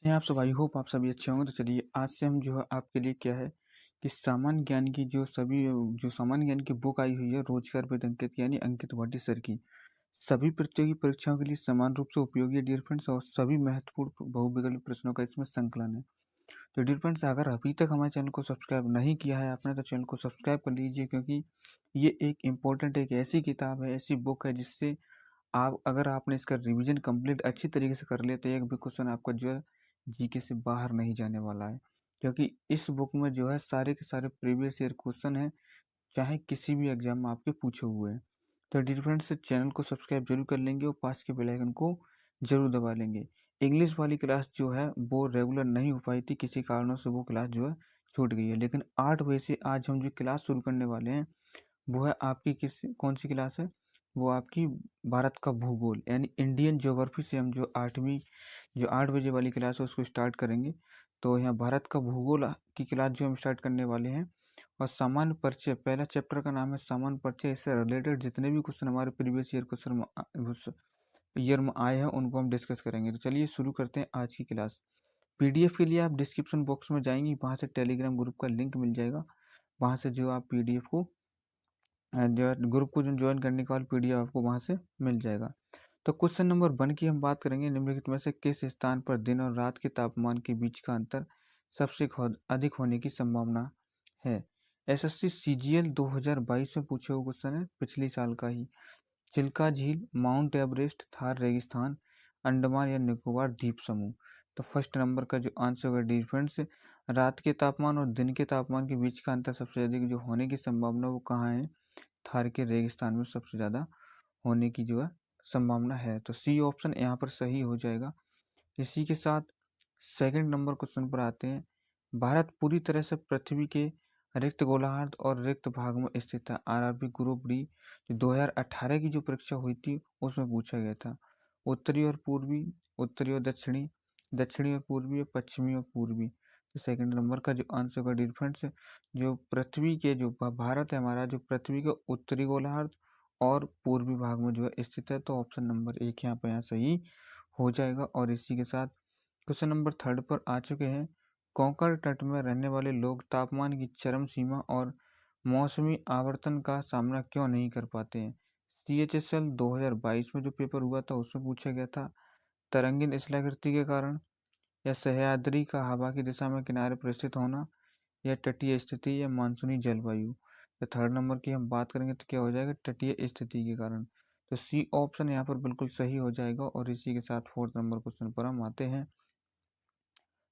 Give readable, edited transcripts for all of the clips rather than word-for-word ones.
आप सब I hope आप सभी अच्छे होंगे। तो चलिए आज से हम जो है आपके लिए क्या है कि सामान्य ज्ञान की जो सामान्य ज्ञान की बुक आई हुई है रोजगार पे अंकित यानी अंकित वाटी सर की सभी प्रतियोगी परीक्षाओं के लिए समान रूप से उपयोगी है डियर फ्रेंड्स। और सभी महत्वपूर्ण बहुविकल्पीय प्रश्नों का इसमें संकलन है। तो डियर फ्रेंड्स, अगर अभी तक हमारे चैनल को सब्सक्राइब नहीं किया है आपने तो चैनल को सब्सक्राइब कर लीजिए, क्योंकि ये एक इम्पोर्टेंट एक ऐसी किताब है, ऐसी बुक है जिससे आप अगर आपने इसका रिवीजन कंप्लीट अच्छी तरीके से कर लिया तो एक भी क्वेश्चन आपका जो है जीके से बाहर नहीं जाने वाला है। क्योंकि इस बुक में जो है सारे के सारे प्रीवियस ईयर क्वेश्चन हैं, चाहे किसी भी एग्जाम में आपके पूछे हुए हैं। तो डियर फ्रेंड्स, चैनल को सब्सक्राइब जरूर कर लेंगे और पास के बेल आइकन को जरूर दबा लेंगे। इंग्लिश वाली क्लास जो है वो रेगुलर नहीं हो पाई थी, किसी कारणों से वो क्लास जो है छूट गई है। लेकिन 8 बजे से आज हम जो क्लास शुरू करने वाले हैं वो है आपकी कौन सी क्लास है, वो आपकी भारत का भूगोल यानी इंडियन ज्योग्राफी से हम जो 8 बजे वाली क्लास है उसको स्टार्ट करेंगे। तो यहाँ भारत का भूगोल की क्लास जो हम स्टार्ट करने वाले हैं। और सामान्य परिचय पहला चैप्टर का नाम है सामान्य परिचय। इससे रिलेटेड जितने भी क्वेश्चन हमारे प्रीवियस ईयर क्वेश्चन उस ईयर में आए हैं उनको हम डिस्कस करेंगे। तो चलिए शुरू करते हैं आज की क्लास। पीडीएफ के लिए आप डिस्क्रिप्शन बॉक्स में जाएंगे, वहाँ से टेलीग्राम ग्रुप का लिंक मिल जाएगा। वहाँ से जो आप पीडीएफ को जो ग्रुप को जो ज्वाइन करने के बाद पीडीएफ आपको वहाँ से मिल जाएगा। तो क्वेश्चन नंबर 1 की हम बात करेंगे। निम्नलिखित में से किस स्थान पर दिन और रात के तापमान के बीच का अंतर सबसे अधिक होने की संभावना है? एसएससी सीजीएल 2022 में पूछे हुए क्वेश्चन है, पिछले साल का ही। चिल्का झील, माउंट एवरेस्ट, थार रेगिस्तान, अंडमान या निकोबार द्वीप समूह। तो फर्स्ट नंबर का जो आंसर होगा डिफरेंस, रात के तापमान और दिन के तापमान के बीच का अंतर सबसे अधिक जो होने की संभावना वो कहाँ है? थार के रेगिस्तान में सबसे ज़्यादा होने की जो है संभावना है। तो सी ऑप्शन यहाँ पर सही हो जाएगा। इसी के साथ सेकंड नंबर क्वेश्चन पर आते हैं। भारत पूरी तरह से पृथ्वी के रिक्त गोलार्ध और रिक्त भाग में स्थित है। आरआरबी ग्रुप डी जो 2018 की जो परीक्षा हुई थी उसमें पूछा गया था। उत्तरी और पूर्वी, उत्तरी और दक्षिणी, दक्षिणी और पूर्वी, पश्चिमी और पूर्वी। तो सेकंड नंबर का जो आंसर का डिफरेंस जो पृथ्वी के जो भारत है हमारा जो पृथ्वी के उत्तरी गोलार्ध और पूर्वी भाग में जो है स्थित है। तो ऑप्शन नंबर 1 यहाँ पर यहाँ सही हो जाएगा। और इसी के साथ क्वेश्चन नंबर 3 पर आ चुके हैं। कोंकण तट में रहने वाले लोग तापमान की चरम सीमा और मौसमी आवर्तन का सामना क्यों नहीं कर पाते हैं? CHSL 2022 में जो पेपर हुआ था उसमें पूछा गया था। तरंगित स्थलाकृति के कारण, या सह्याद्री का हवा की दिशा में किनारे पर स्थित होना, या तटीय स्थिति, या मानसूनी जलवायु। तो थर्ड नंबर की हम बात करेंगे तो क्या हो जाएगा? तटीय स्थिति के कारण। तो सी ऑप्शन यहाँ पर बिल्कुल सही हो जाएगा। और इसी के साथ फोर्थ नंबर क्वेश्चन पर हम आते हैं।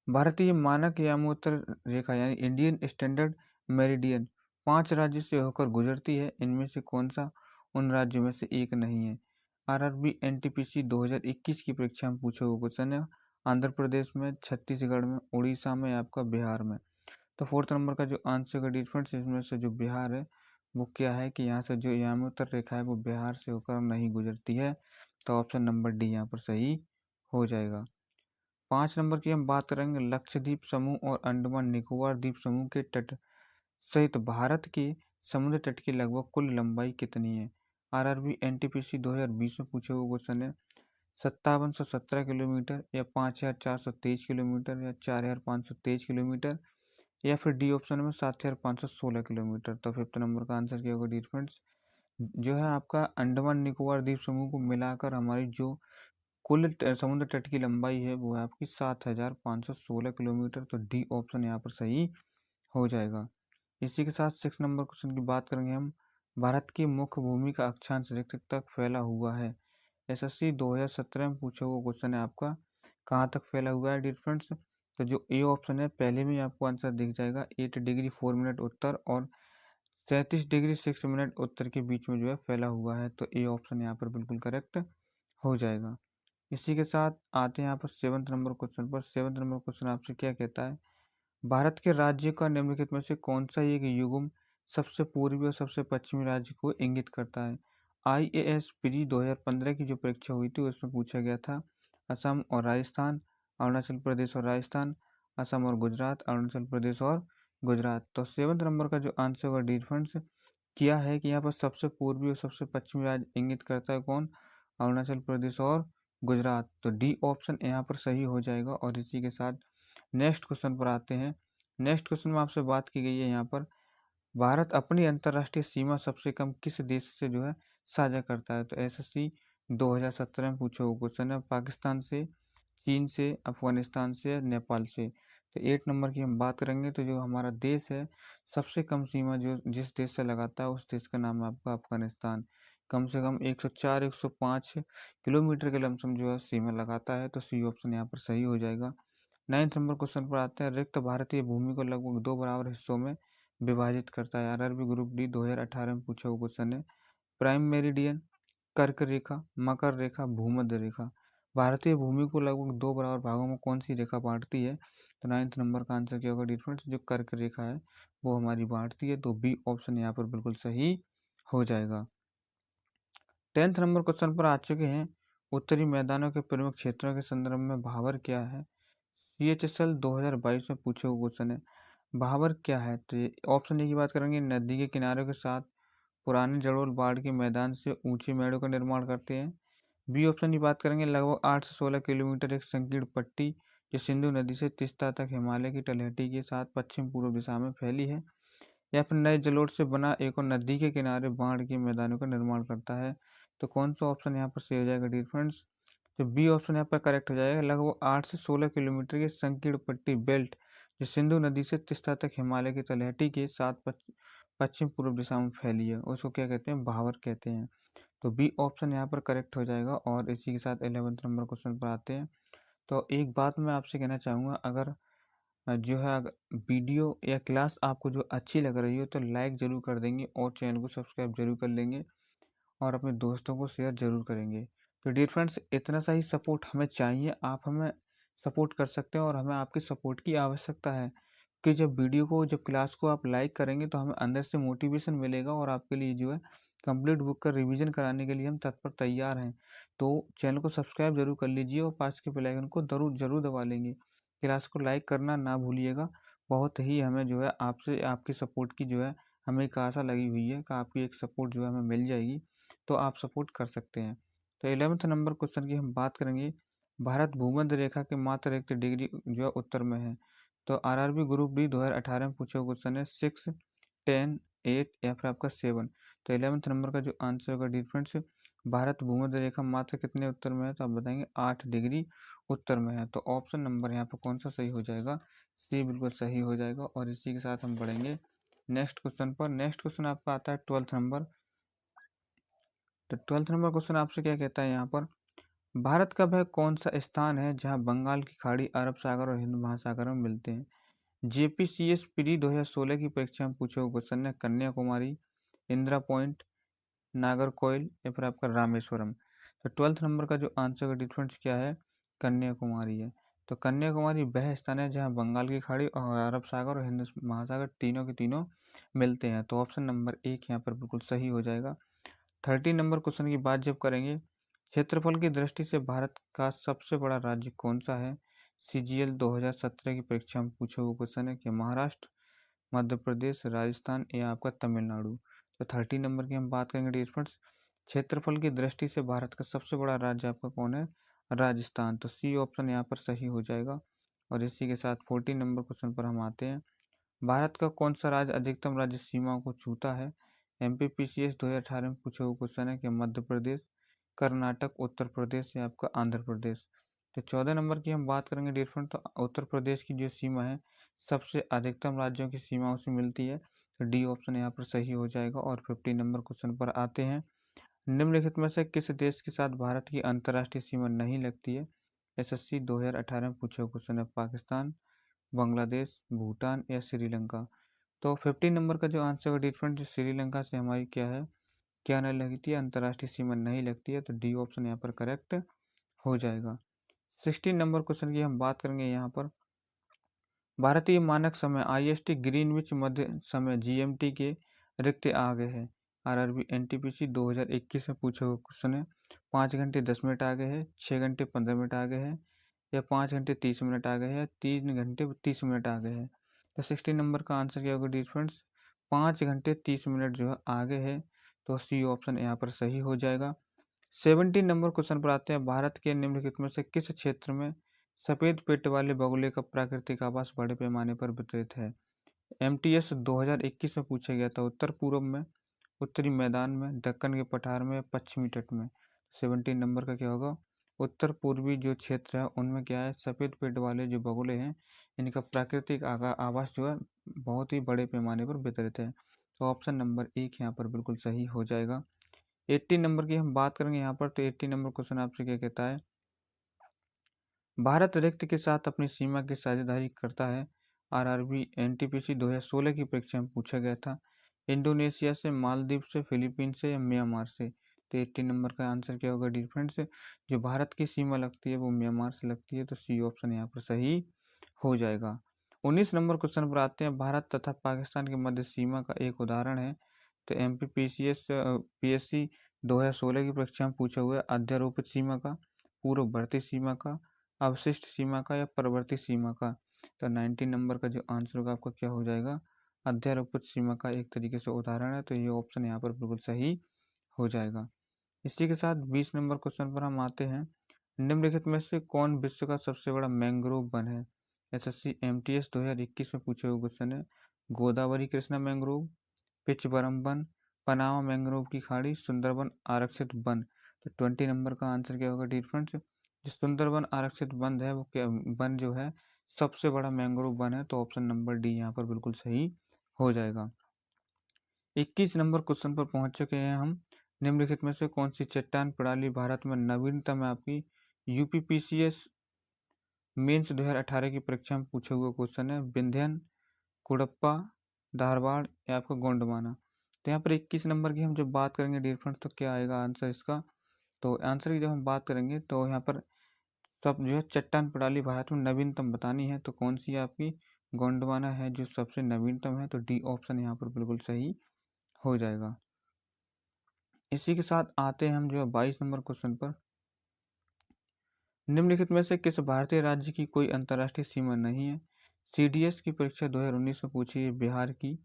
भारतीय मानक यामोत्तर रेखा यानी इंडियन स्टैंडर्ड मेरिडियन 5 राज्यों से होकर गुजरती है। इनमें से कौन सा उन राज्यों में से एक नहीं है? आरआरबी एनटीपीसी 2021 की परीक्षा में पूछे हुए क्वेश्चन है। आंध्र प्रदेश में, छत्तीसगढ़ में, उड़ीसा में, आपका बिहार में। तो फोर्थ नंबर का जो आंसर का डिफरेंस इसमें से जो बिहार है वो क्या है कि यहाँ से जो यामोत्तर रेखा है वो बिहार से होकर नहीं गुजरती है। तो ऑप्शन नंबर डी यहाँ पर सही हो जाएगा। 5 नंबर की हम बात करेंगे। लक्षद्वीप समूह और अंडमान निकोबार द्वीप समूह के तट सहित भारत के समुद्र तट की लगभग कुल लंबाई कितनी है? आरआरबी एनटीपीसी 2020 में पूछे हुए क्वेश्चन है। 5717 किलोमीटर, या 5423 किलोमीटर, या 4523 किलोमीटर, या फिर डी ऑप्शन में 7516 किलोमीटर। तो फिफ्थ नंबर का आंसर क्या होगा डिफरेंस? जो है आपका अंडमान निकोबार द्वीप समूह को मिलाकर हमारी जो कुल समुद्र तट की लंबाई है वो है आपकी 7516 किलोमीटर। तो डी ऑप्शन यहाँ पर सही हो जाएगा। इसी के साथ 6 नंबर क्वेश्चन की बात करेंगे हम। भारत की मुख्य भूमि का अक्षांश रिक्त तक फैला हुआ है। एसएससी 2017 में पूछा हुआ क्वेश्चन है आपका, कहाँ तक फैला हुआ है डिफरेंस? तो जो ए ऑप्शन है पहले में आपको आंसर दिख जाएगा। 8 डिग्री 4 मिनट उत्तर और 37 डिग्री 6 मिनट उत्तर के बीच में जो है फैला हुआ है। तो ए ऑप्शन यहाँ पर बिल्कुल करेक्ट हो जाएगा। इसी के साथ आते हैं यहाँ पर 7th नंबर क्वेश्चन पर। 7th नंबर क्वेश्चन आपसे क्या कहता है? भारत के राज्य का निम्नलिखित में से कौन सा एक युग्म सबसे पूर्वी और सबसे पश्चिमी राज्य को इंगित करता है? IAS प्री 2015 की जो परीक्षा हुई थी उसमें पूछा गया था। असम और राजस्थान, अरुणाचल प्रदेश और राजस्थान, असम और गुजरात, अरुणाचल प्रदेश और गुजरात। तो 7th नंबर का जो आंसर होगा डिफरेंस क्या है कि यहाँ पर सबसे पूर्वी और सबसे पश्चिमी राज्य इंगित करता है कौन? अरुणाचल प्रदेश और गुजरात। तो डी ऑप्शन यहाँ पर सही हो जाएगा। और इसी के साथ नेक्स्ट क्वेश्चन पर आते हैं। नेक्स्ट क्वेश्चन में आपसे बात की गई है यहाँ पर, भारत अपनी अंतर्राष्ट्रीय सीमा सबसे कम किस देश से जो है साझा करता है। तो एसएससी 2017 में पूछा हुआ क्वेश्चन है। पाकिस्तान से, चीन से, अफगानिस्तान से, नेपाल से। तो 8 नंबर की हम बात करेंगे तो जो हमारा देश है सबसे कम सीमा जो जिस देश से लगाता है उस देश का नाम है आपका अफगानिस्तान। कम से कम 104-105 किलोमीटर के लमसम जो है सीमा लगाता है। तो सी ऑप्शन यहाँ पर सही हो जाएगा। 9 नंबर क्वेश्चन पर आते हैं। रिक्त भारतीय भूमि को लगभग 2 बराबर हिस्सों में विभाजित करता है। आरआरबी ग्रुप डी 2018 में पूछा हुआ क्वेश्चन है। प्राइम मेरिडियन, कर्क रेखा, मकर रेखा, भूमध्य रेखा। भारतीय भूमि को लगभग 2 बराबर भागों में कौन सी रेखा बांटती है। तो 9 नंबर का आंसर क्या होगा डिफरेंस, जो कर्क रेखा है वो हमारी बांटती है। तो बी ऑप्शन यहाँ पर बिल्कुल सही हो जाएगा। 10 नंबर क्वेश्चन पर आ चुके हैं। उत्तरी मैदानों के प्रमुख क्षेत्रों के संदर्भ में भावर क्या है। CHSL 2022 में पूछे हुए क्वेश्चन है। भावर क्या है। तो ये ऑप्शन ए की बात करेंगे, नदी के किनारों के साथ पुराने जड़ोल बाढ़ के मैदान से ऊंचे मेड़ों का निर्माण करते हैं। बी ऑप्शन की बात करेंगे, लगभग 8 से 16 किलोमीटर एक संकीर्ण पट्टी जो सिंधु नदी से तीस्ता तक हिमालय की तलहटी के साथ पश्चिम पूर्व दिशा में फैली है। या फिर नए जलोढ़ से बना एक और नदी के किनारे बाढ़ के मैदानों का निर्माण करता है। तो कौन सा ऑप्शन यहाँ पर सही हो जाएगा डिफरेंस, तो बी ऑप्शन यहाँ पर करेक्ट हो जाएगा। लगभग 8 से 16 किलोमीटर की संकीर्ण पट्टी बेल्ट जो सिंधु नदी से तीस्ता तक हिमालय की तलहटी के साथ पश्चिम पूर्व दिशा में फैली है, उसको क्या कहते हैं, भावर कहते हैं। तो बी ऑप्शन यहाँ पर करेक्ट हो जाएगा। और इसी के साथ 11 नंबर क्वेश्चन पर आते हैं। तो एक बात मैं आपसे कहना चाहूँगा, अगर जो है वीडियो या क्लास आपको जो अच्छी लग रही हो तो लाइक ज़रूर कर देंगे और चैनल को सब्सक्राइब जरूर कर लेंगे और अपने दोस्तों को शेयर जरूर करेंगे। तो डियर फ्रेंड्स, इतना सा ही सपोर्ट हमें चाहिए। आप हमें सपोर्ट कर सकते हैं और हमें आपकी सपोर्ट की आवश्यकता है कि जब क्लास को आप लाइक करेंगे तो हमें अंदर से मोटिवेशन मिलेगा और आपके लिए जो है कंप्लीट बुक का रिवीजन कराने के लिए हम तत्पर तैयार हैं। तो चैनल को सब्सक्राइब जरूर कर लीजिए और पास के बेल आइकन को जरूर दबा लेंगे। क्लास को लाइक करना ना भूलिएगा। बहुत ही हमें जो है आपसे आपकी सपोर्ट की जो है हमें एक आशा लगी हुई है कि आपकी एक सपोर्ट जो है हमें मिल जाएगी, तो आप सपोर्ट कर सकते हैं। तो 11 नंबर क्वेश्चन की हम बात करेंगे। भारत भूमध्य रेखा के मात्र एक डिग्री जो है उत्तर में है। तो आरआरबी ग्रुप डी 2018 में पूछा हुआ क्वेश्चन है 6, 10, 8 या फिर आपका 7। तो 11 नंबर का जो आंसर होगा डिफरेंस, भारत भूमध्य रेखा मात्र कितने उत्तर में है, तो आप बताएंगे 8 डिग्री उत्तर में है। तो ऑप्शन नंबर यहाँ पर कौन सा सही हो जाएगा, सी बिल्कुल सही हो जाएगा। और इसी के साथ हम बढ़ेंगे नेक्स्ट क्वेश्चन पर। नेक्स्ट क्वेश्चन आपका आता है 12 नंबर। तो 12 नंबर क्वेश्चन आपसे क्या कहता है यहाँ पर, भारत का वह कौन सा स्थान है जहाँ बंगाल की खाड़ी, अरब सागर और हिंद महासागर में मिलते हैं। JPCS प्री 2016 की परीक्षा में पूछे हुए क्वेश्चन है। कन्याकुमारी, इंदिरा पॉइंट, नागरकोइल या फिर आपका रामेश्वरम। तो 12 नंबर का जो आंसर का डिफरेंस क्या है, कन्याकुमारी है। तो कन्याकुमारी वह स्थान है जहाँ बंगाल की खाड़ी और अरब सागर और हिंद महासागर तीनों के तीनों मिलते हैं। तो ऑप्शन नंबर 1 यहाँ पर बिल्कुल सही हो जाएगा। 13 नंबर क्वेश्चन की बात जब करेंगे, क्षेत्रफल की दृष्टि से भारत का सबसे बड़ा राज्य कौन सा है। CGL 2017 की परीक्षा में पूछा हुआ क्वेश्चन है कि महाराष्ट्र, मध्य प्रदेश, राजस्थान या आपका तमिलनाडु। तो 13 नंबर की हम बात करेंगे डिफरेंस, क्षेत्रफल की दृष्टि से भारत का सबसे बड़ा राज्य आपका कौन है, राजस्थान। तो सी ऑप्शन यहाँ पर सही हो जाएगा। और इसी के साथ 14 नंबर क्वेश्चन पर हम आते हैं। भारत का कौन सा राज्य अधिकतम राज्य सीमाओं को छूता है। MPPCS 2018 में पूछा हुआ क्वेश्चन है कि मध्य प्रदेश, कर्नाटक, उत्तर प्रदेश या आपका आंध्र प्रदेश। तो 14 नंबर की हम बात करेंगे डिफरेंट, तो उत्तर प्रदेश की जो सीमा है सबसे अधिकतम राज्यों की सीमाओं से मिलती है। तो डी ऑप्शन यहाँ पर सही हो जाएगा। और 15 नंबर क्वेश्चन पर आते हैं। निम्नलिखित में से किस देश के साथ भारत की अंतर्राष्ट्रीय सीमा नहीं लगती है। SSC 2018 में पूछा हुआ क्वेश्चन है। पाकिस्तान, बांग्लादेश, भूटान या श्रीलंका। तो 15 नंबर का जो आंसर का डिफरेंट, जो श्रीलंका से हमारी क्या है, क्या नहीं लगती है, अंतर्राष्ट्रीय सीमा नहीं लगती है। तो डी ऑप्शन यहाँ पर करेक्ट हो जाएगा। 16 नंबर क्वेश्चन की हम बात करेंगे यहाँ पर। भारतीय मानक समय IST ग्रीनविच मध्य समय GMT के रिक्त आ गए हैं। RRB NTPC 2021 में पूछा हुआ क्वेश्चन है। 5 घंटे 10 मिनट आगे है, 6 घंटे 15 मिनट आगे है या 5 घंटे 30 मिनट आगे है या 3 घंटे 30 मिनट आगे है। तो 16 नंबर का आंसर क्या होगा डिफरेंस, 5 घंटे 30 मिनट जो है आगे है। तो सी ऑप्शन यहाँ पर सही हो जाएगा। 17 नंबर क्वेश्चन पर आते हैं, भारत के निम्नलिखित में से किस क्षेत्र में सफेद पेट वाले बगुले का प्राकृतिक आवास बड़े पैमाने पर वितरित है? एमटीएस 2021 में पूछा गया था। उत्तर पूर्व में, उत्तरी मैदान में, दक्कन के पठार में, पश्चिमी तट में। 17 नंबर का क्या होगा? उत्तर पूर्वी जो क्षेत्र है उनमें क्या है, सफ़ेद पेट वाले जो बगुले हैं इनका प्राकृतिक आवास जो है बहुत ही बड़े पैमाने पर वितरित है। तो ऑप्शन नंबर 1 यहाँ पर बिल्कुल सही हो जाएगा। 80 नंबर की हम बात करेंगे यहाँ पर। तो 80 नंबर क्वेश्चन आपसे क्या कहता है, भारत रिक्त के साथ अपनी सीमा की साझेदारी करता है। आरआरबी एनटीपीसी 2016 की परीक्षा में पूछा गया था। इंडोनेशिया से, मालदीव से, फिलीपींस से या म्यांमार से? तो 80 नंबर का आंसर क्या होगा डिफरेंस? जो भारत की सीमा लगती है वो म्यांमार से लगती है, तो सी ऑप्शन यहाँ पर सही हो जाएगा। 19 नंबर क्वेश्चन पर आते हैं, भारत तथा पाकिस्तान के मध्य सीमा का एक उदाहरण है। तो एमपीपीसीएस पीएससी 2016 की परीक्षा में पूछा हुआ है, अध्यारोपित सीमा का, पूर्ववर्ती सीमा का, अवशिष्ट सीमा का या परवर्ती सीमा का? तो 19 नंबर का जो आंसर होगा आपका क्या हो जाएगा, अध्यारोपित सीमा का एक तरीके से उदाहरण है। तो ये ऑप्शन यहाँ पर बिल्कुल सही हो जाएगा। इसी के साथ 20 नंबर क्वेश्चन पर हम आते हैं, निम्नलिखित में से कौन विश्व का सबसे बड़ा मैंग्रोव वन है? एसएससी एमटीएस 2021 में पूछे हुए क्वेश्चन है। गोदावरी कृष्णा मैंग्रोव, पिचबरम वन, पनामा मैंग्रोव की खाड़ी, सुंदरबन आरक्षित वन? तो 20 नंबर का आंसर क्या होगा डिफरेंस? जो सुंदरबन आरक्षित वन है वो क्या वन जो है सबसे बड़ा मैंग्रोव वन है, तो ऑप्शन नंबर डी यहाँ पर बिल्कुल सही हो जाएगा। 21 नंबर क्वेश्चन पर पहुंच चुके हैं हम, निम्नलिखित में से कौन सी चट्टान प्रणाली भारत में नवीनतम है? आपकी यूपीपीसीएस मेंस 2018 की परीक्षा में पूछे हुए क्वेश्चन है। विंध्यन, कुड़प्पा, धारवाड़ या आपका गोंडवाना? तो यहाँ पर 21 नंबर की हम जब बात करेंगे डियर फ्रेंड्स तो क्या आएगा आंसर इसका? तो आंसर की जब हम बात करेंगे तो यहाँ पर सब जो है चट्टान प्रणाली भारत में नवीनतम बतानी है, तो कौन सी आपकी गोंडवाना है जो सबसे नवीनतम है, तो डी ऑप्शन यहाँ पर बिल्कुल सही हो जाएगा। इसी के साथ आते हैं हम जो है 22 नंबर क्वेश्चन पर, निम्नलिखित में से किस भारतीय राज्य की कोई अंतर्राष्ट्रीय सीमा नहीं है? सीडीएस की परीक्षा 2019 में पूछी है, बिहार की,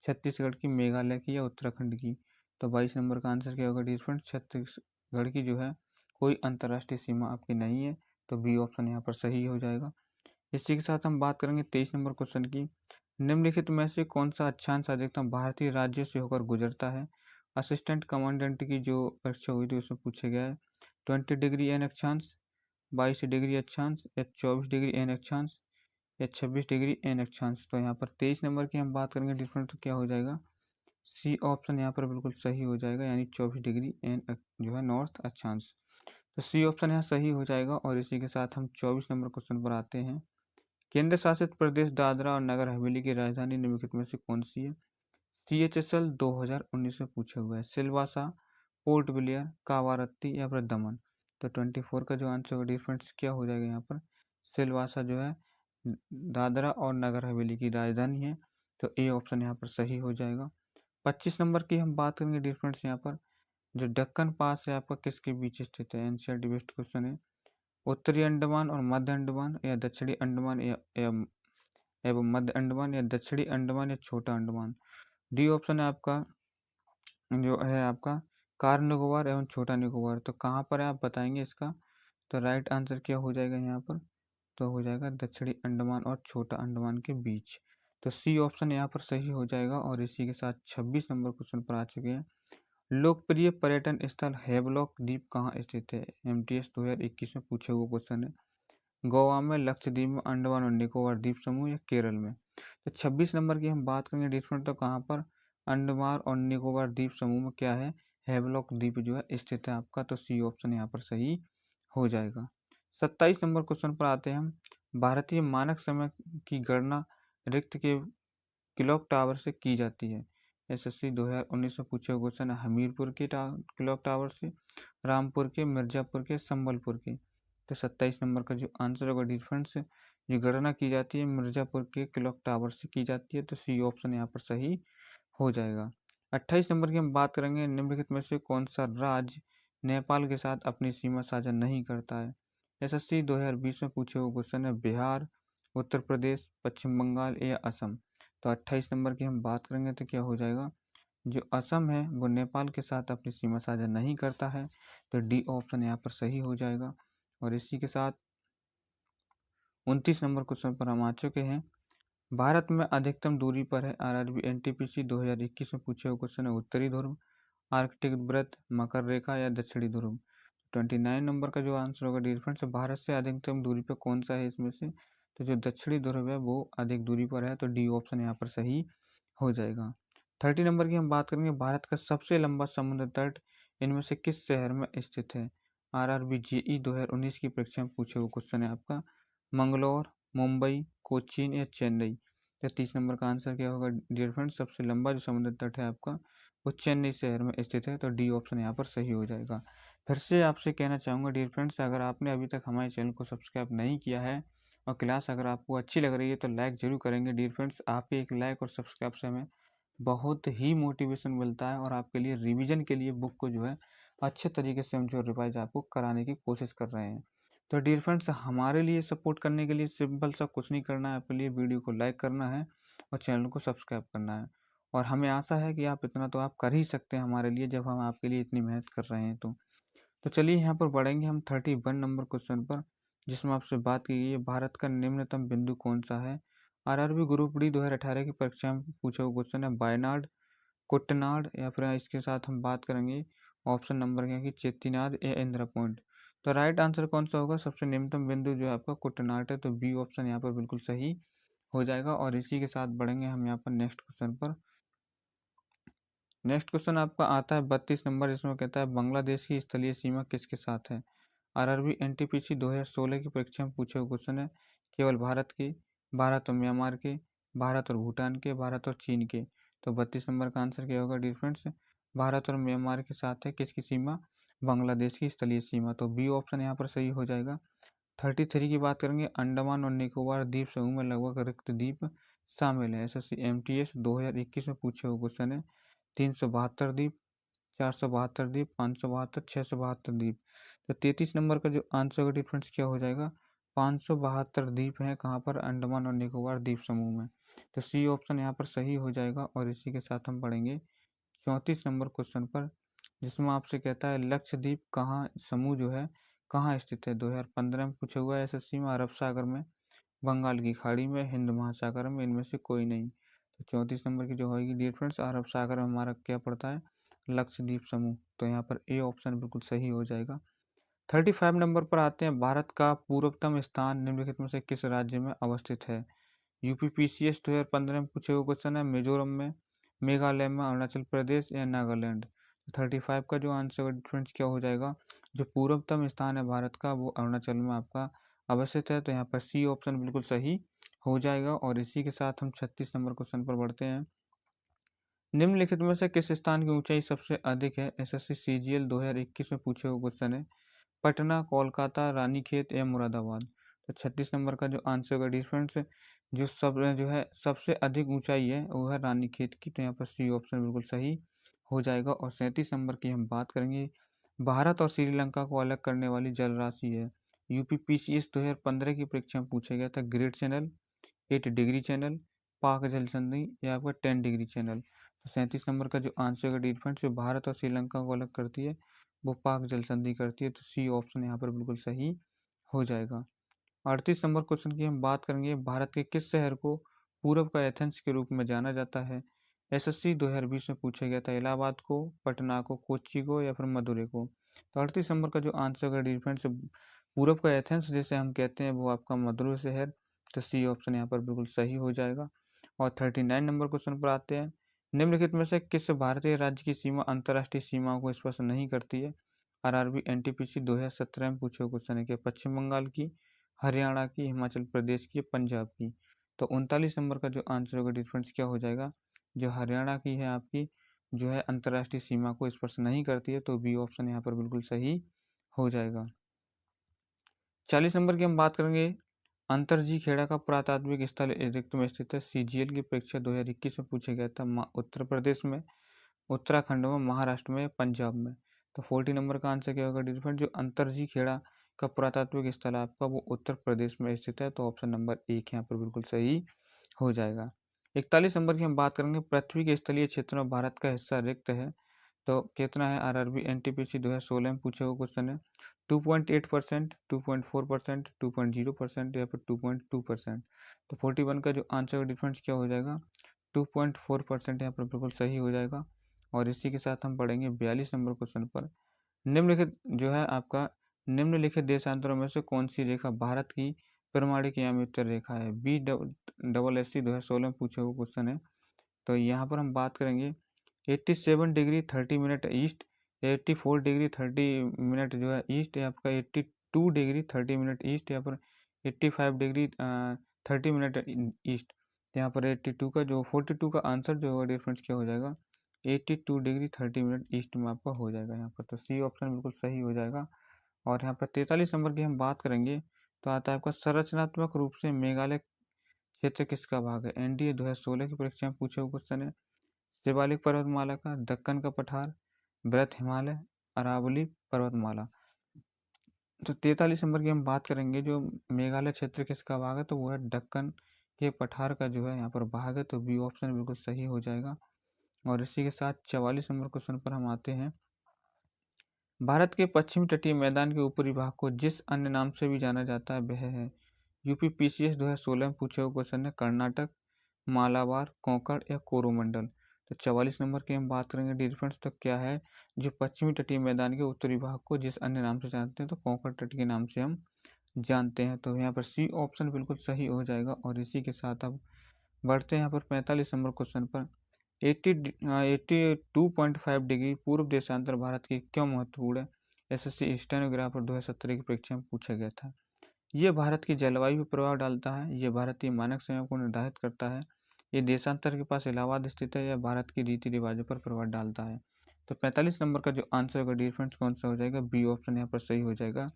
छत्तीसगढ़ की, मेघालय की या उत्तराखंड की? तो 22 नंबर का आंसर क्या होगा डिफरेंट? छत्तीसगढ़ की जो है कोई अंतर्राष्ट्रीय सीमा आपकी नहीं है, तो बी ऑप्शन यहाँ पर सही हो जाएगा। इसी के साथ हम बात करेंगे 23 नंबर क्वेश्चन की, निम्नलिखित में से कौन सा अक्षांश अधिकतम भारतीय राज्यों से होकर गुजरता है? असिस्टेंट कमांडेंट की जो परीक्षा हुई थी उसमें पूछा गया है। 20 डिग्री एन अक्षांश, 22 डिग्री अक्षांश या 24 डिग्री एन अक्षांश या 26 डिग्री एन अक्षांश? तो यहाँ पर 23 नंबर की हम बात करेंगे डिफरेंट, तो क्या हो जाएगा, सी ऑप्शन यहाँ पर बिल्कुल सही हो जाएगा, यानी 24 डिग्री एन जो है नॉर्थ अक्षांश। तो सी ऑप्शन यहाँ सही हो जाएगा। और इसी के साथ हम 24 नंबर क्वेश्चन पर आते हैं, केंद्र शासित प्रदेश दादरा और नगर हवेली की राजधानी निम्नलिखित में से कौन सी है? CHSL 2019 में पूछा हुआ है। सिलवासा, पोर्ट ब्लेयर, कावारत्ती या फिर दमन? तो 24 का जो आंसर होगा डिफरेंस क्या हो जाएगा यहाँ पर, सिलवासा जो है दादरा और नगर हवेली की राजधानी है, तो ए ऑप्शन यहाँ पर सही हो जाएगा। 25 नंबर की हम बात करेंगे डिफरेंस यहाँ पर, जो दक्कन पास है आपका किसके बीच स्थित है? एनसीईआरटी बेस्ड क्वेश्चन है। उत्तरी अंडमान और मध्य अंडमान या दक्षिणी अंडमान एवं मध्य अंडमान या दक्षिणी अंडमान या छोटा अंडमान? डी ऑप्शन है आपका जो है आपका कार निकोबार एवं छोटा निकोबार। तो कहाँ पर है आप बताएंगे इसका? तो राइट आंसर क्या हो जाएगा यहाँ पर, तो हो जाएगा दक्षिणी अंडमान और छोटा अंडमान के बीच। तो सी ऑप्शन यहाँ पर सही हो जाएगा। और इसी के साथ 26 नंबर क्वेश्चन पर आ चुके हैं, लोकप्रिय पर्यटन स्थल हैवलॉक द्वीप कहाँ स्थित है? एमटीएस 2021 में पूछे हुए क्वेश्चन है। गोवा में, लक्षद्वीप में, अंडमान और निकोबार द्वीप समूह या केरल में? तो 26 नंबर की हम बात करेंगे डिफरेंट, तो कहाँ पर, अंडमान और निकोबार द्वीप समूह में क्या है, हैवलॉक द्वीप जो है स्थित है आपका, तो सी ऑप्शन यहाँ पर सही हो जाएगा। 27 नंबर क्वेश्चन पर आते हैं हम, भारतीय मानक समय की गणना रिक्त के क्लॉक टावर से की जाती है। एसएससी 2019 में पूछे हुए क्वेश्चन है, हमीरपुर के क्लॉक टावर से, रामपुर के, मिर्जापुर के, संबलपुर के? तो 27 नंबर का जो आंसर होगा डिफरेंस जो गणना की जाती है मिर्जापुर के क्लॉक टावर से की जाती है, तो सी ऑप्शन यहाँ पर सही हो जाएगा। 28 नंबर की हम बात करेंगे, निम्नलिखित में से कौन सा राज्य नेपाल के साथ अपनी सीमा साझा नहीं करता है? एसएससी 2020 में पूछे हुए क्वेश्चन है, बिहार, उत्तर प्रदेश, पश्चिम बंगाल या असम? तो 28 नंबर की हम बात करेंगे तो क्या हो जाएगा, जो असम है वो नेपाल के साथ अपनी सीमा साझा नहीं करता है, तो डी ऑप्शन यहाँ पर सही हो जाएगा। और इसी के साथ 29 नंबर क्वेश्चन पर हम आ चुके हैं। भारत में अधिकतम दूरी पर है आरआरबी एनटीपीसी 2021 में पूछे हुए क्वेश्चन है उत्तरी ध्रुव, आर्कटिक व्रत, मकर रेखा या दक्षिणी ध्रुव। 29 नंबर का जो आंसर होगा डियर फ्रेंड्स, भारत से अधिकतम दूरी पर कौन सा है इसमें से, तो जो दक्षिणी ध्रुव है वो अधिक दूरी पर है, तो डी ऑप्शन यहाँ पर सही हो जाएगा। 30 नंबर की हम बात करेंगे, भारत का सबसे लंबा समुद्र तट इनमें से किस शहर में स्थित है। आरआरबी जेई 2019 की परीक्षा में पूछे हुए क्वेश्चन है आपका, मंगलौर, मुंबई, कोचीन या चेन्नई। 30 नंबर का आंसर क्या होगा डियर फ्रेंड्स, सबसे लंबा जो समुद्र तट है आपका वो चेन्नई शहर में स्थित है, तो डी ऑप्शन यहाँ पर सही हो जाएगा। फिर से आपसे कहना चाहूँगा डियर फ्रेंड्स, अगर आपने अभी तक हमारे चैनल को सब्सक्राइब नहीं किया है और क्लास अगर आपको अच्छी लग रही है तो लाइक जरूर करेंगे डियर फ्रेंड्स। आपके एक लाइक और सब्सक्राइब से हमें बहुत ही मोटिवेशन मिलता है और आपके लिए रिवीजन के लिए बुक को जो है अच्छे तरीके से हम जो रिवाइज आपको कराने की कोशिश कर रहे हैं। तो डियर फ्रेंड्स, हमारे लिए सपोर्ट करने के लिए सिंपल सा कुछ नहीं करना है, आपके लिए वीडियो को लाइक करना है और चैनल को सब्सक्राइब करना है। और हमें आशा है कि आप इतना तो आप कर ही सकते हैं हमारे लिए, जब हम आपके लिए इतनी मेहनत कर रहे हैं तो चलिए यहाँ पर बढ़ेंगे हम 31 नंबर क्वेश्चन पर, जिसमें आपसे बात की गई है भारत का निम्नतम बिंदु कौन सा है। आरआरबी ग्रुप डी 2018 की परीक्षा में पूछा हुआ क्वेश्चन है, वायनाड, कुट्टनाड या फिर इसके साथ हम बात करेंगे ऑप्शन नंबर क्या कि चेत्तीनाद या इंदिरा पॉइंट। तो राइट आंसर कौन सा होगा, सबसे निम्नतम बिंदु जो है आपका कुट्टनाड है, तो बी ऑप्शन यहाँ पर बिल्कुल सही हो जाएगा। और इसी के साथ बढ़ेंगे हम यहाँ पर नेक्स्ट क्वेश्चन पर। नेक्स्ट क्वेश्चन आपका आता है 32 नंबर, इसमें कहता है बांग्लादेश की स्थलीय सीमा किसके साथ है। आरआरबी एनटीपीसी 2016 की परीक्षा में पूछे हुए क्वेश्चन है, केवल भारत के, भारत और म्यांमार के, भारत और भूटान के, भारत और चीन के। तो 32 नंबर का आंसर क्या होगा डिफरेंस, भारत और म्यांमार के साथ है किसकी सीमा, बांग्लादेश की स्थलीय सीमा, तो बी ऑप्शन यहाँ पर सही हो जाएगा। 33 की बात करेंगे, अंडमान और निकोबार द्वीप समूह में लगभग रिक्त द्वीप शामिल है। एसएससी एमटीएस 2021 में पूछे हुए क्वेश्चन है, 372 द्वीप, 472 द्वीप, 572, 672 द्वीप। तो 33 नंबर का जो आंसर का डिफरेंस क्या हो जाएगा, 572 द्वीप हैं कहाँ पर, अंडमान और निकोबार द्वीप समूह में, तो सी ऑप्शन यहाँ पर सही हो जाएगा। और इसी के साथ हम पढ़ेंगे 34 नंबर क्वेश्चन पर, जिसमें आपसे कहता है लक्षद्वीप कहाँ समूह जो है कहाँ स्थित है। 2015 में पूछा हुआ है एसएससी में, अरब सागर में, बंगाल की खाड़ी में, हिंद महासागर में, इनमें से कोई नहीं। तो 34 नंबर की जो होगी डियर फ्रेंड्स, अरब सागर में हमारा क्या पड़ता है, लक्षद्वीप समूह, तो यहाँ पर ए ऑप्शन बिल्कुल सही हो जाएगा। 35 नंबर पर आते हैं, भारत का पूर्वतम स्थान निम्नलिखित में से किस राज्य में अवस्थित है। यूपीपीसीएस 2015 में पूछे हुए क्वेश्चन है, मिजोरम में, मेघालय में, अरुणाचल प्रदेश या नागालैंड। 35 का जो आंसर डिफरेंस क्या हो जाएगा, जो पूर्वतम स्थान है भारत का वो अरुणाचल में आपका अवस्थित है, तो यहाँ पर सी ऑप्शन बिल्कुल सही हो जाएगा। और इसी के साथ हम 36 नंबर क्वेश्चन पर बढ़ते हैं, निम्नलिखित में से किस स्थान की ऊंचाई सबसे अधिक है। एसएससी सीजीएल 2021 में पूछे हुए क्वेश्चन है, पटना, कोलकाता, रानीखेत या मुरादाबाद। तो 36 नंबर का जो आंसर का डिफरेंस जो है सबसे अधिक ऊंचाई है वो है रानीखेत की, तो यहाँ पर सी ऑप्शन बिल्कुल सही हो जाएगा। और 37 नंबर की हम बात करेंगे, भारत और श्रीलंका को अलग करने वाली जल राशि है। यूपीपीसीएस 2015 की परीक्षा में पूछा गया था, ग्रेट चैनल, 8 डिग्री चैनल, पाक जल संधि या आपका 10 डिग्री चैनल। तो 37 नंबर का जो आंसर का डिफरेंस जो भारत और श्रीलंका को अलग करती है वो पाक जल संधि करती है, तो सी ऑप्शन यहाँ पर बिल्कुल सही हो जाएगा। 38 नंबर क्वेश्चन की हम बात करेंगे, भारत के किस शहर को पूरब का एथेंस के रूप में जाना जाता है। एसएससी 2020 में पूछा गया था, इलाहाबाद को, पटना को, कोच्चि को या फिर मदुरै को। तो 38 नंबर का जो आंसर का डिफरेंस पूरब का एथेंस जैसे हम कहते हैं वो आपका मदुरै शहर, तो सी ऑप्शन यहाँ पर बिल्कुल सही हो जाएगा। और 39 नंबर क्वेश्चन पर आते हैं, निम्नलिखित में से किस भारतीय राज्य की सीमा अंतर्राष्ट्रीय सीमाओं को स्पर्श नहीं करती है। आरआरबी एनटीपीसी 2017 में पूछे हुए क्वेश्चन है कि पश्चिम बंगाल की, हरियाणा की, हिमाचल प्रदेश की, पंजाब की। तो 39 नंबर का जो आंसर होगा डिफरेंस क्या हो जाएगा, जो हरियाणा की है आपकी जो है अंतर्राष्ट्रीय सीमा को स्पर्श नहीं करती है, तो बी ऑप्शन यहाँ पर बिल्कुल सही हो जाएगा। 40 नंबर की हम बात करेंगे, अंतरजी खेड़ा का पुरातात्विक स्थल रिक्त में स्थित है। सीजीएल की परीक्षा 2021 में पूछा गया था, उत्तर प्रदेश में, उत्तराखंड में, महाराष्ट्र में, पंजाब में। तो 40 नंबर का आंसर क्या होगा डिफरेंट, जो अंतरजी खेड़ा का पुरातात्विक स्थल है आपका वो उत्तर प्रदेश में स्थित है, तो ऑप्शन नंबर 1 यहाँ पर बिल्कुल सही हो जाएगा। 41 नंबर की हम बात करेंगे, पृथ्वी के स्थलीय क्षेत्र में भारत का हिस्सा रिक्त है, तो कितना है? आरआरबी एनटीपीसी 2016 में पूछे हुए क्वेश्चन है। 2.8%, 2.4%, 2.0% या फिर 2.2%। तो 41 का जो आंसर का डिफरेंस क्या हो जाएगा? 2.4% यहाँ पर बिल्कुल सही हो जाएगा। और इसी के साथ हम पढ़ेंगे 42 नंबर क्वेश्चन पर। निम्नलिखित जो है आपका, निम्नलिखित देशांतरों में से कौन सी रेखा भारत की प्रमाणिक यामी उत्तर रेखा है? BSSC 2016 में पूछे हुए क्वेश्चन है। तो यहाँ पर हम बात करेंगे 87 degree 30 minute east, 84 degree 30 minute जो है ईस्ट, या आपका 82 डिग्री 30 मिनट ईस्ट, या पर 85 डिग्री 30 मिनट ईस्ट। यहाँ पर 82 का जो 42 का आंसर जो होगा डिफरेंस क्या हो जाएगा? 82 डिग्री 30 मिनट ईस्ट में आपका हो जाएगा यहाँ पर। तो सी ऑप्शन बिल्कुल सही हो जाएगा। और यहाँ पर 43 नंबर की हम बात करेंगे, तो आता है आपका संरचनात्मक रूप से मेघालय क्षेत्र किसका भाग है? एनडीए 2016 की परीक्षा में पूछे हुए क्वेश्चन है। शिवालिक पर्वतमाला का, दक्कन का पठार, बृहत हिमालय, अरावली पर्वतमाला। तो 43 नंबर की हम बात करेंगे, जो मेघालय क्षेत्र किसका भाग है? तो वो है दक्कन के पठार का जो है यहाँ पर भाग है। तो बी ऑप्शन बिल्कुल सही हो जाएगा। और इसी के साथ 44 नंबर क्वेश्चन पर हम आते हैं। भारत के पश्चिमी तटीय मैदान के ऊपरी भाग को जिस अन्य नाम से भी जाना जाता है वह है? यूपीपीसीएस 2016 में पूछे हुए क्वेश्चन है। कर्नाटक, मालाबार, कोंकण या कोरोमंडल। तो 44 नंबर की हम बात करेंगे डिफरेंस, तो क्या है? जो पश्चिमी तटीय मैदान के उत्तरी भाग को जिस अन्य नाम से जानते हैं, तो कोंकण तट के नाम से हम जानते हैं। तो यहाँ पर सी ऑप्शन बिल्कुल सही हो जाएगा। और इसी के साथ अब बढ़ते हैं यहाँ पर 45 नंबर क्वेश्चन पर। 82.5 डिग्री पूर्व देशांतर भारत की क्यों महत्वपूर्ण है? एसएससी स्टेनोग्राफर 2017 की परीक्षा में पूछा गया था। ये भारत की जलवायु पर प्रभाव डालता है, ये भारतीय मानक समय को निर्धारित करता है, ये देशांतर के पास इलाहाबाद स्थित है, या भारत की रीति रिवाजों पर प्रभाव डालता है। तो 45 नंबर का जो आंसर होगा डिफरेंस कौन सा हो जाएगा? बी ऑप्शन यहाँ पर सही हो जाएगा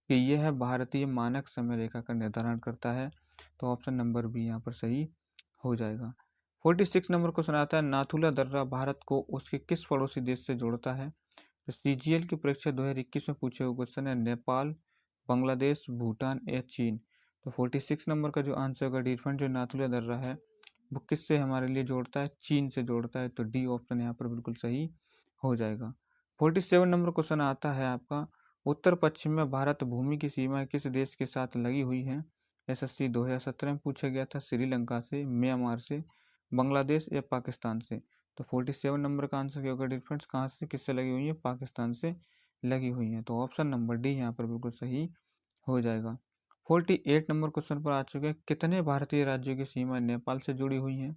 कि यह है भारतीय मानक समय रेखा का निर्धारण करता है। तो ऑप्शन नंबर बी यहाँ पर सही हो जाएगा। 46 नंबर क्वेश्चन आता है, नाथुला दर्रा भारत को उसके किस पड़ोसी देश से जोड़ता है? तो सीजीएल की परीक्षा 2021 में पूछे हुए क्वेश्चन है। नेपाल, बांग्लादेश, भूटान या चीन। तो 46 नंबर का जो आंसर होगा डिफरेंट, जो नाथुला दर्रा है वो किससे हमारे लिए जोड़ता है? चीन से जोड़ता है। तो डी ऑप्शन यहाँ पर बिल्कुल सही हो जाएगा। 47 नंबर क्वेश्चन आता है आपका, उत्तर पश्चिम में भारत भूमि की सीमा किस देश के साथ लगी हुई है? एसएससी 2017 में पूछा गया था। श्रीलंका से, म्यांमार से, बांग्लादेश या पाकिस्तान से। तो 47 नंबर का आंसर क्या होगा डिफरेंस? कहाँ से किससे लगी हुई है? पाकिस्तान से लगी हुई है। तो ऑप्शन नंबर डी यहाँ पर बिल्कुल सही हो जाएगा। 48 नंबर क्वेश्चन पर आ चुके हैं, कितने भारतीय राज्यों की सीमा नेपाल से जुड़ी हुई हैं?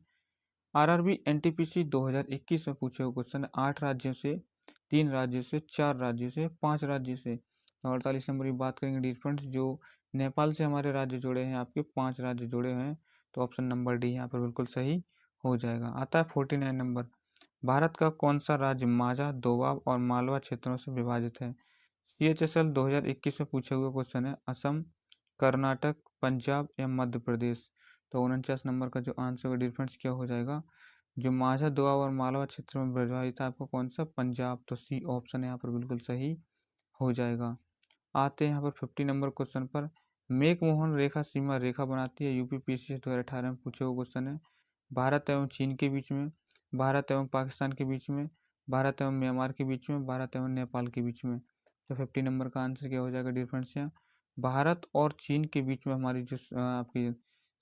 आरआरबी एनटीपीसी 2021 में पूछे हुए क्वेश्चन है। 8 राज्यों से, 3 राज्यों से, 4 राज्यों से, 5 राज्यों से। तो 48 नंबर की बात करेंगे डिफरेंस, जो नेपाल से हमारे राज्य जुड़े हैं, आपके 5 राज्य जुड़े हुए हैं। तो ऑप्शन नंबर डी यहाँ पर बिल्कुल सही हो जाएगा। आता है 49 नंबर, भारत का कौन सा राज्य माझा, दोआब और मालवा क्षेत्रों से विभाजित है? CHSL 2021 में पूछे हुए क्वेश्चन है। असम, कर्नाटक, पंजाब या मध्य प्रदेश। तो 49 नंबर का जो आंसर का डिफरेंस क्या हो जाएगा? जो माझा, दोआब और मालवा क्षेत्र में विभाजित है आपको कौन सा? पंजाब। तो सी ऑप्शन यहाँ पर बिल्कुल सही हो जाएगा। आते हैं यहाँ पर 50 नंबर क्वेश्चन पर। मेक-मोहन रेखा सीमा रेखा बनाती है, यूपीपीसीएस 2018 में पूछे हुए क्वेश्चन है। भारत एवं चीन के बीच में, भारत एवं पाकिस्तान के बीच में, भारत एवं म्यांमार के बीच में, भारत एवं नेपाल के बीच में। तो 50 नंबर का आंसर क्या हो जाएगा डिफरेंस? यहाँ भारत और चीन के बीच में हमारी जो आपकी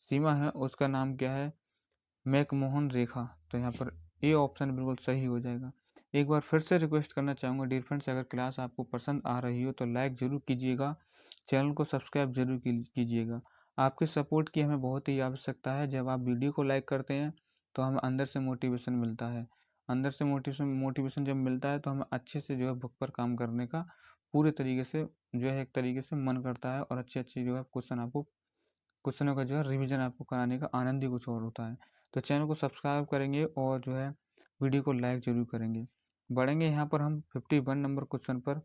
सीमा है उसका नाम क्या है? मैकमोहन रेखा। तो यहाँ पर ए ऑप्शन बिल्कुल सही हो जाएगा। एक बार फिर से रिक्वेस्ट करना चाहूँगा डियर फ्रेंड्स, अगर क्लास आपको पसंद आ रही हो तो लाइक ज़रूर कीजिएगा, चैनल को सब्सक्राइब जरूर कीजिएगा। आपके सपोर्ट की हमें बहुत ही आवश्यकता है। जब आप वीडियो को लाइक करते हैं तो हमें अंदर से मोटिवेशन मिलता है। अंदर से मोटिवेशन जब मिलता है तो हमें अच्छे से जो है बुक पर काम करने का पूरे तरीके से जो है एक तरीके से मन करता है, और अच्छे अच्छे जो है क्वेश्चनों का जो है रिवीजन आपको कराने का आनंद ही कुछ और होता है। तो चैनल को सब्सक्राइब करेंगे और जो है वीडियो को लाइक जरूर करेंगे। बढ़ेंगे यहाँ पर हम 51 नंबर क्वेश्चन पर।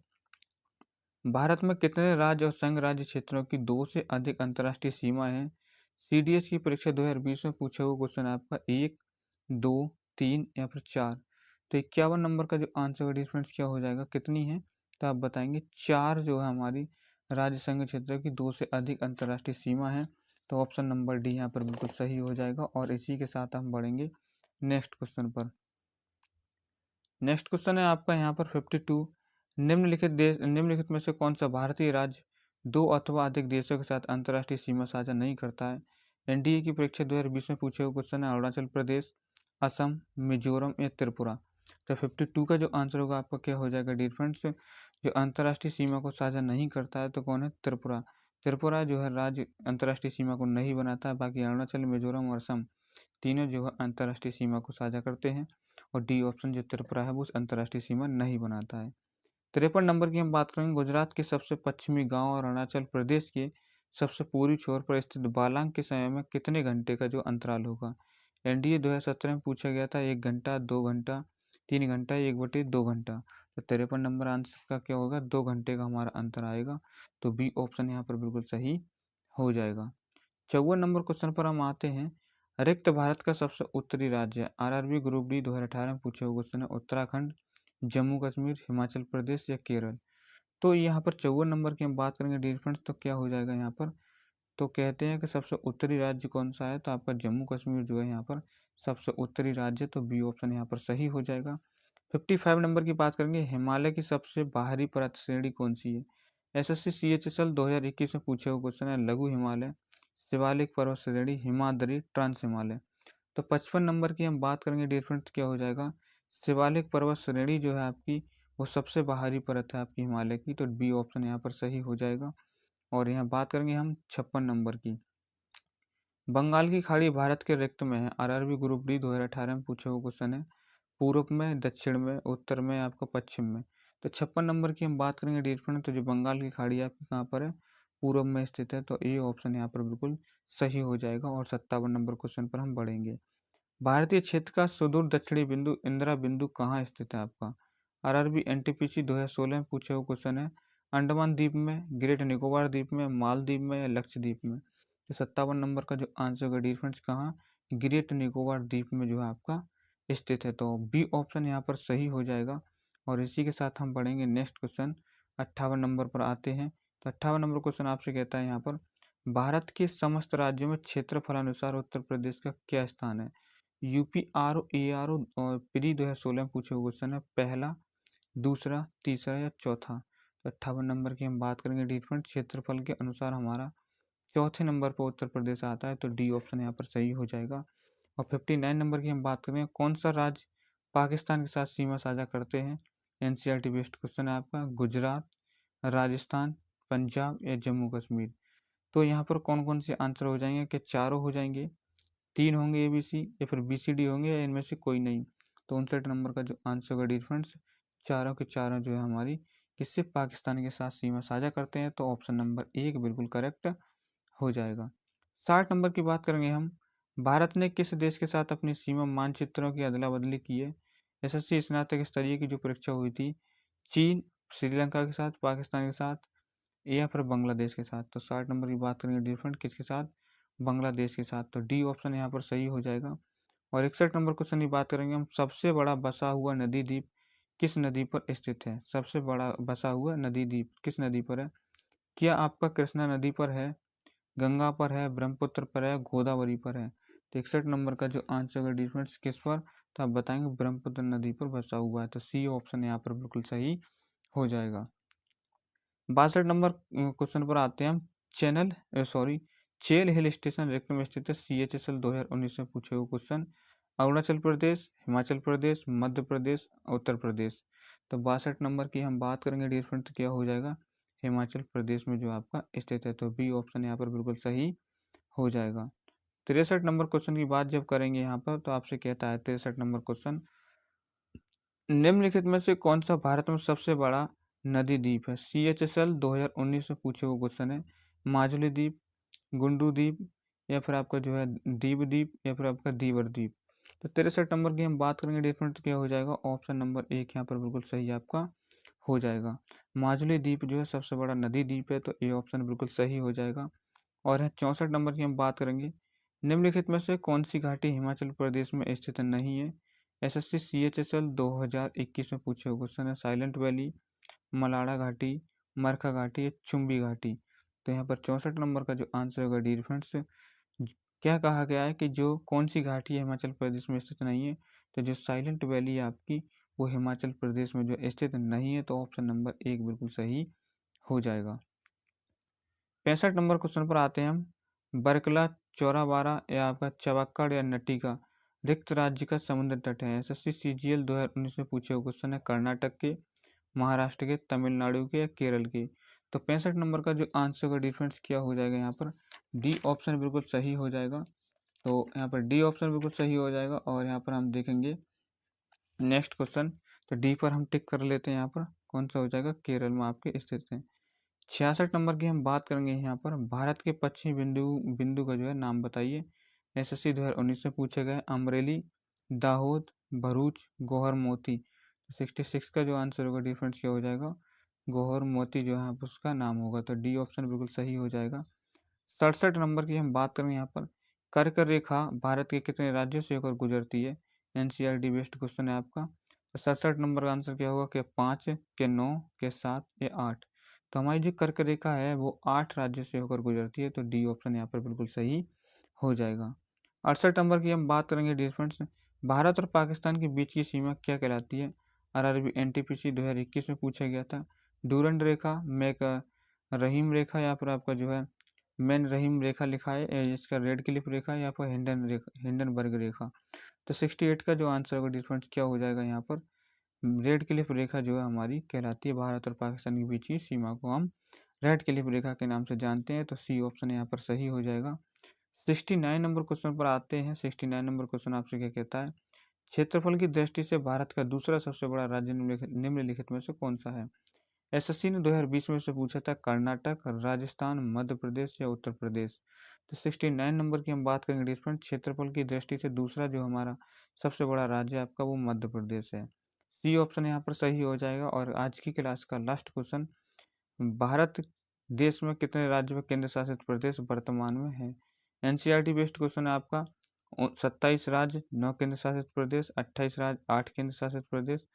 भारत में कितने राज्य और संघ राज्य क्षेत्रों की 2 से अधिक अंतर्राष्ट्रीय सीमा है? सीडीएस की परीक्षा 2020 में पूछा हुआ क्वेश्चन है आपका 1, 2, 3 या फिर 4। तो 51 नंबर का जो आंसर का डिफरेंस क्या हो जाएगा, कितनी है? तो आप बताएंगे 4 जो है हमारी राज्य संघ क्षेत्र की 2 से अधिक अंतर्राष्ट्रीय सीमा है। तो ऑप्शन नंबर डी यहाँ पर बिल्कुल सही हो जाएगा। और इसी के साथ हम बढ़ेंगे नेक्स्ट क्वेश्चन पर। नेक्स्ट क्वेश्चन है आपका यहाँ पर 52। निम्नलिखित में से कौन सा भारतीय राज्य दो अथवा अधिक देशों के साथ अंतर्राष्ट्रीय सीमा साझा नहीं करता है? एनडीए की परीक्षा 2020 में पूछे हुए क्वेश्चन है। अरुणाचल प्रदेश, असम, मिजोरम या त्रिपुरा। तो 52 का जो आंसर होगा आपका क्या हो जाएगा डियर फ्रेंड्स? जो अंतर्राष्ट्रीय सीमा को साझा नहीं करता है तो कौन है? त्रिपुरा। त्रिपुरा जो है राज्य अंतर्राष्ट्रीय सीमा को नहीं बनाता है। बाकी अरुणाचल, मिजोरम और असम तीनों जो है अंतर्राष्ट्रीय सीमा को साझा करते हैं। और डी ऑप्शन जो त्रिपुरा है वो उस अंतर्राष्ट्रीय सीमा नहीं बनाता है। 53 नंबर की हम बात करेंगे। गुजरात के सबसे पश्चिमी गांव और अरुणाचल प्रदेश के सबसे पूर्वी छोर पर स्थित बालांग के समय में कितने घंटे का जो अंतराल होगा? एनडीए 2017 में पूछा गया था 1 घंटा, 2 घंटा, 3 घंटा, 1/2 घंटा। तो 53 नंबर आंसर का क्या होगा? 2 घंटे का हमारा अंतर आएगा। तो बी ऑप्शन यहाँ पर बिल्कुल सही हो जाएगा। 54 नंबर क्वेश्चन पर हम आते हैं। रिक्त भारत का सबसे उत्तरी राज्य, आरआरबी ग्रुप डी 2018 में पूछे हुए क्वेश्चन है। उत्तराखंड, जम्मू कश्मीर, हिमाचल प्रदेश या केरल। तो यहाँ पर 54 नंबर की हम बात करेंगे डियर फ्रेंड्स, तो क्या हो जाएगा यहाँ पर? तो कहते हैं कि सबसे उत्तरी राज्य कौन सा है? तो आपका जम्मू कश्मीर जो है यहाँ पर सबसे उत्तरी राज्य। तो बी ऑप्शन यहाँ पर सही हो जाएगा। 55 नंबर की बात करेंगे। हिमालय की सबसे बाहरी पर्वत श्रेणी कौन सी है? एसएससी सीएचएसएल 2021 में पूछे हुए क्वेश्चन है। लघु हिमालय, शिवालिक पर्वत श्रेणी, हिमाद्री, ट्रांस हिमालय। तो 55 नंबर की हम बात करेंगे डियर फ्रेंड्स, क्या हो जाएगा? शिवालिक पर्वत श्रेणी जो है आपकी वो सबसे बाहरी परत है आपकी हिमालय की। तो बी ऑप्शन यहाँ पर सही हो जाएगा। और यहाँ बात करेंगे हम 56 नंबर की। बंगाल की खाड़ी भारत के रिक्त में है। आरआरबी ग्रुप डी 2018 में पूछे हुए क्वेश्चन है। पूर्व में, दक्षिण में, उत्तर में, आपका पश्चिम में। तो 56 नंबर की हम बात करेंगे डियर फ्रेंड, तो जो बंगाल की खाड़ी आपकी कहाँ पर है? पूर्व में स्थित है। तो ए ऑप्शन यहाँ पर बिल्कुल सही हो जाएगा। और 57 नंबर क्वेश्चन पर हम बढ़ेंगे। भारतीय क्षेत्र का सुदूर दक्षिणी बिंदु इंदिरा बिंदु कहाँ स्थित है आपका? आरआरबी एनटीपीसी 2016 में पूछे हुए क्वेश्चन है। अंडमान द्वीप में, ग्रेट निकोबार द्वीप में, मालदीव में या लक्षद्वीप में। तो 57 नंबर का जो आंसर होगा डियर फ्रेंड्स कहाँ? ग्रेट निकोबार द्वीप में जो है आपका स्थित है। तो बी ऑप्शन यहाँ पर सही हो जाएगा। और इसी के साथ हम बढ़ेंगे नेक्स्ट क्वेश्चन 58 नंबर पर आते हैं। तो 58 नंबर क्वेश्चन आपसे कहता है यहाँ पर, भारत के समस्त राज्यों में क्षेत्रफलानुसार उत्तर प्रदेश का क्या स्थान है? UP R O A R O और प्री 2016 में पूछे हुए क्वेश्चन है। पहला, दूसरा, तीसरा या चौथा। तो 58 नंबर की हम बात करेंगे डिफरेंट क्षेत्रफल के अनुसार हमारा चौथे नंबर पर उत्तर प्रदेश आता है। तो डी ऑप्शन यहाँ पर सही हो जाएगा। और 59 नंबर की हम बात करें, कौन सा राज्य पाकिस्तान के साथ सीमा साझा करते हैं? एनसीईआरटी बेस्ड क्वेश्चन है आपका। गुजरात, राजस्थान, पंजाब या जम्मू कश्मीर। तो यहाँ पर कौन कौन से आंसर हो जाएंगे? क्या चारों हो जाएंगे, 3 होंगे ABC, या फिर BCD होंगे, या इनमें से कोई नहीं? तो 59 नंबर का जो आंसर होगा डिफरेंस, चारों के चारों जो है हमारी किससे? पाकिस्तान के साथ सीमा साझा करते हैं। तो ऑप्शन नंबर 1 बिल्कुल करेक्ट हो जाएगा। 60 नंबर की बात करेंगे हम। भारत ने किस देश के साथ अपनी सीमा मानचित्रों की अदला बदली की है? एसएससी स्नातक स्तरीय की जो परीक्षा हुई थी, चीन, श्रीलंका के साथ, पाकिस्तान के साथ या फिर बांग्लादेश के साथ। तो 60 नंबर की बात करेंगे डिफरेंट किसके साथ? बांग्लादेश के साथ। तो डी ऑप्शन यहाँ पर सही हो जाएगा। और 61 नंबर क्वेश्चन की बात करेंगे हम। सबसे बड़ा बसा हुआ नदी द्वीप किस नदी पर स्थित है? सबसे बड़ा बसा हुआ नदी द्वीप किस नदी पर है? क्या आपका कृष्णा नदी पर है, गंगा पर है, ब्रह्मपुत्र पर है, गोदावरी पर है? तो 61 नंबर का जो आंसर है डिफरेंस किस पर? तो आप बताएंगे ब्रह्मपुत्र नदी पर बसा हुआ है। तो सी ऑप्शन यहाँ पर बिल्कुल सही हो जाएगा। 62 नंबर क्वेश्चन पर आते हैं हम। चेल हिल स्टेशन रिक्त में स्थित है। CHSL 2019 में पूछे हुए क्वेश्चन। अरुणाचल प्रदेश, हिमाचल प्रदेश, मध्य प्रदेश, उत्तर प्रदेश। तो 62 नंबर की हम बात करेंगे डियर फ्रेंड, तो क्या हो जाएगा? हिमाचल प्रदेश में जो आपका स्थित है। तो बी ऑप्शन यहाँ पर बिल्कुल सही हो जाएगा। 63 नंबर क्वेश्चन की बात जब करेंगे यहाँ पर, तो आपसे कहता है 63 नंबर क्वेश्चन, निम्नलिखित में से कौन सा भारत में सबसे बड़ा नदी द्वीप है? CHSL 2019 में पूछे हुए क्वेश्चन है। माजुली द्वीप, गुंडू द्वीप, या फिर आपका जो है दीव द्वीप, या फिर आपका दीवर द्वीप। तो 63 नंबर की हम बात करेंगे डिफरेंट, क्या हो जाएगा? ऑप्शन नंबर 1 यहाँ पर बिल्कुल सही आपका हो जाएगा। माजुली द्वीप जो है सबसे बड़ा नदी द्वीप है। तो ए ऑप्शन बिल्कुल सही हो जाएगा। और है 64 नंबर की हम बात करेंगे। निम्नलिखित में से कौन सी घाटी हिमाचल प्रदेश में स्थित नहीं है? एसएससी CHSL 2021 में पूछे हुए क्वेश्चन है। साइलेंट वैली, मलाड़ा घाटी, मरखा घाटी या चुम्बी घाटी। तो यहाँ पर 64 नंबर का जो आंसर होगा डियर फ्रेंड्स, क्या कहा गया है कि जो कौन सी घाटी है हिमाचल प्रदेश में स्थित नहीं है, तो जो साइलेंट वैली है आपकी वो हिमाचल प्रदेश में जो स्थित नहीं है, तो ऑप्शन नंबर 1 बिल्कुल सही हो जाएगा। 65 नंबर क्वेश्चन पर आते हैं हम। बरकला, चौराबारा या आपका चवाक्कड़ या नट्टिका रिक्त राज्य का समुद्र तट है। एसएससी सीजीएल 2019 में पूछे हुए क्वेश्चन है, कर्नाटक के, महाराष्ट्र के, तमिलनाडु के या केरल के। तो 65 नंबर का जो आंसर का डिफरेंस क्या हो जाएगा यहाँ पर, डी ऑप्शन बिल्कुल सही हो जाएगा। तो यहाँ पर डी ऑप्शन बिल्कुल सही हो जाएगा। और यहाँ पर हम देखेंगे नेक्स्ट क्वेश्चन, तो डी पर हम टिक कर लेते हैं। यहाँ पर कौन सा हो जाएगा, केरल में आपके स्थित है। 66 नंबर की हम बात करेंगे यहाँ पर, भारत के पश्चिमी बिंदु बिंदु का जो है नाम बताइए। एसएससी 2019 में पूछे गए, अमरेली, दाहोद, भरूच, गौहर मोती। 66 का जो आंसर होगा डिफरेंस क्या हो जाएगा, गौहर मोती जो है उसका नाम होगा। तो डी ऑप्शन बिल्कुल सही हो जाएगा। 67 नंबर की हम बात करेंगे यहाँ पर, कर्क रेखा भारत के कितने राज्यों से होकर गुजरती है। एनसीईआरटी बेस्ड क्वेश्चन है आपका। तो 67 नंबर का आंसर क्या होगा, कि 5, के 9, के 7 या 8। तो हमारी जो कर्क रेखा है वो 8 राज्यों से होकर गुजरती है। तो डी ऑप्शन यहाँ पर बिल्कुल सही हो जाएगा। 68 नंबर की हम बात करेंगे डियर फ्रेंड्स, भारत और पाकिस्तान के बीच की सीमा क्या कहलाती है। आरआरबी एनटीपीसी 2021 में पूछा गया था। डूरंड रेखा, मैक रहीम रेखा, या फिर आपका जो है मैन रहीम रेखा लिखा है, इसका रेड क्लिफ रेखा, या फिर हिंडनबर्ग रेखा। तो 68 का जो आंसर होगा डिफरेंस क्या हो जाएगा यहाँ पर, रेड क्लिफ रेखा जो है हमारी कहलाती है। भारत और पाकिस्तान के बीच की सीमा को हम रेड क्लिफ रेखा के नाम से जानते हैं। तो सी ऑप्शन यहाँ पर सही हो जाएगा। 69 नंबर क्वेश्चन पर आते हैं। 69 नंबर क्वेश्चन आपसे क्या कहता है, क्षेत्रफल की दृष्टि से भारत का दूसरा सबसे बड़ा राज्य निम्नलिखित में से कौन सा है। एसएससी ने 2020 में से पूछा था, कर्नाटक, राजस्थान, मध्य प्रदेश या उत्तर प्रदेश। तो 69 नंबर की हम बात करेंगे डिफरेंट, क्षेत्रफल की दृष्टि से दूसरा जो हमारा सबसे बड़ा राज्य है आपका वो मध्य प्रदेश है। सी ऑप्शन यहाँ पर सही हो जाएगा। और आज की क्लास का लास्ट क्वेश्चन, भारत देश में कितने राज्य व केंद्र शासित प्रदेश वर्तमान में है। एनसीईआरटी बेस्ड क्वेश्चन है आपका। 27 राज्य, 9 केंद्र शासित प्रदेश, 28 राज्य, 8 केंद्र शासित प्रदेश,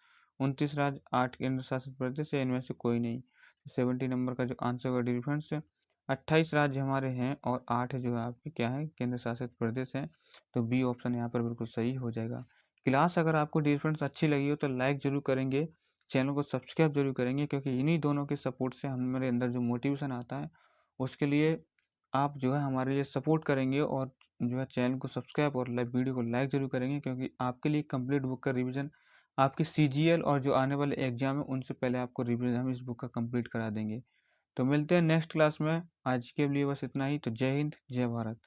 29 राज्य, 8 केंद्र शासित प्रदेश, या इनमें से कोई नहीं। 70 नंबर का जो आंसर होगा डिफरेंस, 28 राज्य हमारे हैं और 8 जो है आपके क्या है, केंद्र शासित प्रदेश हैं। तो बी ऑप्शन यहाँ पर बिल्कुल सही हो जाएगा। क्लास अगर आपको डिफरेंस अच्छी लगी हो तो लाइक जरूर करेंगे, चैनल को सब्सक्राइब जरूर करेंगे, क्योंकि इन्हीं दोनों के सपोर्ट से हमारे अंदर जो मोटिवेशन आता है उसके लिए आप जो है हमारे लिए सपोर्ट करेंगे। और जो है चैनल को सब्सक्राइब और वीडियो को लाइक जरूर करेंगे, क्योंकि आपके लिए कंप्लीट बुक का रिवीजन आपकी सीजीएल और जो आने वाले एग्जाम है उनसे पहले आपको रिवीजन हम इस बुक का कंप्लीट करा देंगे। तो मिलते हैं नेक्स्ट क्लास में। आज के लिए बस इतना ही। तो जय हिंद, जय भारत।